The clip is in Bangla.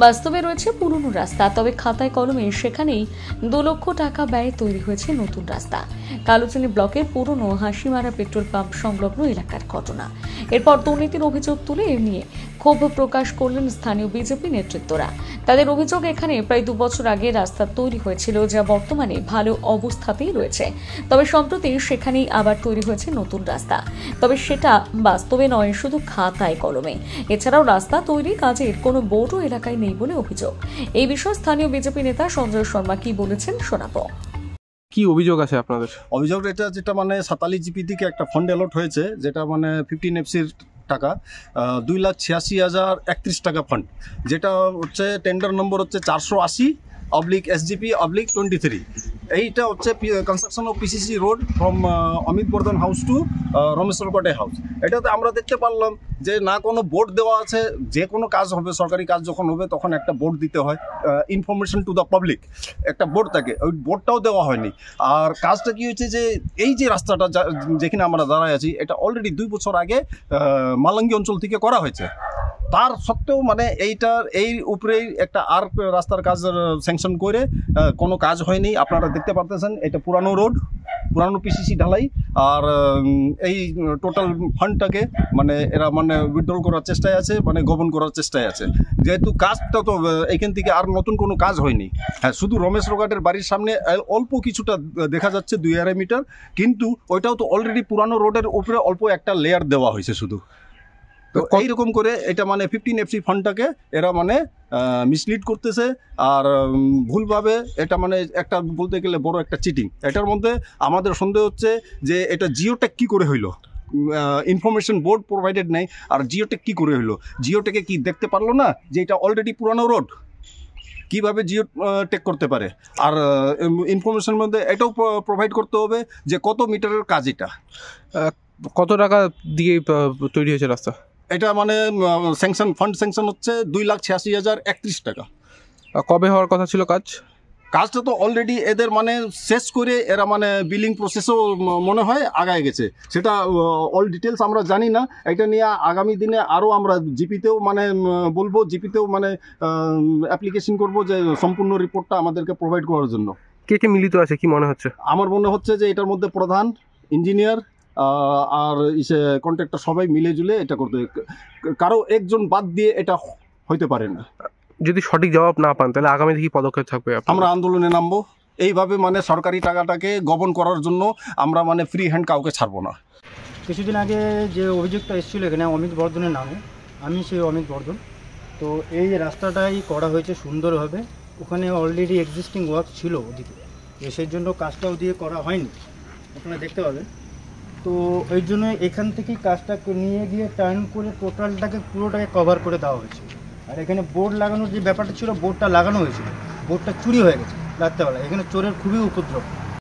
বাস্তবে রয়েছে পুরনো রাস্তা, তবে খাতায় কলমে সেখানেই 2 লক্ষ টাকা ব্যয়ে তৈরি হয়েছে নতুন রাস্তা। কালোচিনি ব্লকের পুরনো হাসিমারা পেট্রোল পাম্প সংলগ্ন এলাকার ঘটনা। এরপর দুর্নীতির অভিযোগ তুলে এ নিয়ে ক্ষোভ প্রকাশ করলেন স্থানীয় বিজেপি নেতৃত্বরা। তাদের অভিযোগ, এখানে প্রায় 2 বছর আগে রাস্তা তৈরি হয়েছিল, যা বর্তমানে ভালো অবস্থাতেই রয়েছে। তবে সম্প্রতি সেখানেই আবার তৈরি হয়েছে নতুন রাস্তা, তবে সেটা বাস্তবে নয়, শুধু খাতায় কলমে। এছাড়াও রাস্তা তৈরি কাজের কোনো বোর্ডও এলাকায় নেই বলে অভিযোগ। এই বিষয়ে স্থানীয় বিজেপি নেতা সঞ্জয় শর্মা কি বলেছেন শোনাবো। কি অভিযোগ আছে আপনাদের? অভিযোগ যেটা মানে 47 জিপি থেকে একটা ফান্ড অ্যালট হয়েছে, যেটা মানে 15 এফসির টাকা, 2,86,031 টাকা ফান্ড, যেটা হচ্ছে টেন্ডার নম্বর হচ্ছে 480/SGP/23। এইটা হচ্ছে construction of PCC road from Amit Bardhan house to Rameshwar Kote house. এটাতে আমরা দেখতে পারলাম যে না কোনো বোর্ড দেওয়া আছে। যে কোনো কাজ হবে, সরকারি কাজ যখন হবে তখন একটা বোর্ড দিতে হয়, ইনফরমেশন টু দ্য পাবলিক একটা বোর্ড থাকে, ওই বোর্ডটাও দেওয়া হয়নি। আর কাজটা কি হয়েছে যে এই যে রাস্তাটা যেখানে আমরা দাঁড়ায় আছি, এটা অলরেডি 2 বছর আগে মালঙ্গি অঞ্চল থেকে করা হয়েছে। তার সত্ত্বেও মানে এই উপরেই একটা আর রাস্তার কাজ স্যাংশন করে কোনো কাজ হয়নি। আপনারা দেখতে পারতেছেন এটা পুরানো রোড, পুরানো পিসিসি ঢালাই। আর এই টোটাল ফান্ডটাকে মানে এরা মানে উইথড্রল করার চেষ্টায় আছে, মানে গোপন করার চেষ্টায় আছে, যেহেতু কাজটা তো এখান থেকে আর নতুন কোনো কাজ হয়নি। হ্যাঁ, শুধু রমেশ রোগাটের বাড়ির সামনে অল্প কিছুটা দেখা যাচ্ছে 2-2.5 মিটার, কিন্তু ওইটাও তো অলরেডি পুরানো রোডের উপরে অল্প একটা লেয়ার দেওয়া হয়েছে শুধু। তো এইরকম করে এটা মানে 15 এফসি ফান্ডটাকে এরা মানে মিসলিড করতেছে। আর ভুলভাবে এটা মানে একটা বলতে গেলে বড় একটা চিটিং। এটার মধ্যে আমাদের সন্দেহ হচ্ছে যে এটা জিওটেক কি করে হইলো, ইনফরমেশন বোর্ড প্রোভাইডেড নেই। আর জিওটেক কি করে হইলো, জিওটেকে কি দেখতে পারলো না যে এটা অলরেডি পুরানো রোড, কিভাবে জিও টেক করতে পারে? আর ইনফরমেশনের মধ্যে এটাও প্রোভাইড করতে হবে যে কত মিটারের কাজ, এটা কত টাকা দিয়ে তৈরি হয়েছে রাস্তা। এটা মানে স্যাংশন ফান্ড স্যাংশন হচ্ছে 2,86,031 টাকা। কবে হওয়ার কথা ছিল কাজটা তো অলরেডি এদের মানে শেষ করে এরা মানে বিলিং প্রসেসও মনে হয় আগায় গেছে। সেটা অল ডিটেলস আমরা জানি না। এটা নিয়ে আগামী দিনে আরও আমরা জিপিতেও মানে বলবো, জিপিতেও মানে অ্যাপ্লিকেশন করব যে সম্পূর্ণ রিপোর্টটা আমাদেরকে প্রোভাইড করার জন্য। কে কে মিলিত আছে কি মনে হচ্ছে? আমার মনে হচ্ছে যে এটার মধ্যে প্রধান, ইঞ্জিনিয়ার আর কন্ট্রাক্টর সবাই মিলে জুলে এটা করতে, কারো একজন বাদ দিয়ে এটা হইতে পারে না। যদি সঠিক জবাব না পান তাহলে আগামী কি পদক্ষেপ থাকবে? আমরা আন্দোলনে নামবো। এইভাবে মানে সরকারি টাকাটাকে গোপন করার জন্য আমরা মানে ফ্রি হ্যান্ড কাউকে ছাড়বো না। কিছুদিন আগে যে অভিযোগটা এসেছিলো এখানে অমিত বর্ধনের নামে, আমি সেই অমিত বর্ধন। তো এই রাস্তাটাই করা হয়েছে সুন্দরভাবে। ওখানে অলরেডি এক্সিস্টিং ওয়ার্ক ছিল ওদিকে, সেই জন্য কাজটাও দিয়ে করা হয়নি, আপনারা দেখতে পাবেন। তো এই জন্য এখান থেকেই কাজটা নিয়ে গিয়ে টার্ন করে টোটালটাকে পুরোটাকে কভার করে দেওয়া হয়েছে। আর এখানে বোর্ড লাগানোর যে ব্যাপারটা ছিল, বোর্ডটা লাগানো হয়েছিল, বোর্ডটা চুরি হয়ে গেছে রাত্রেবেলা। এখানে চোরের খুবই উপদ্রব।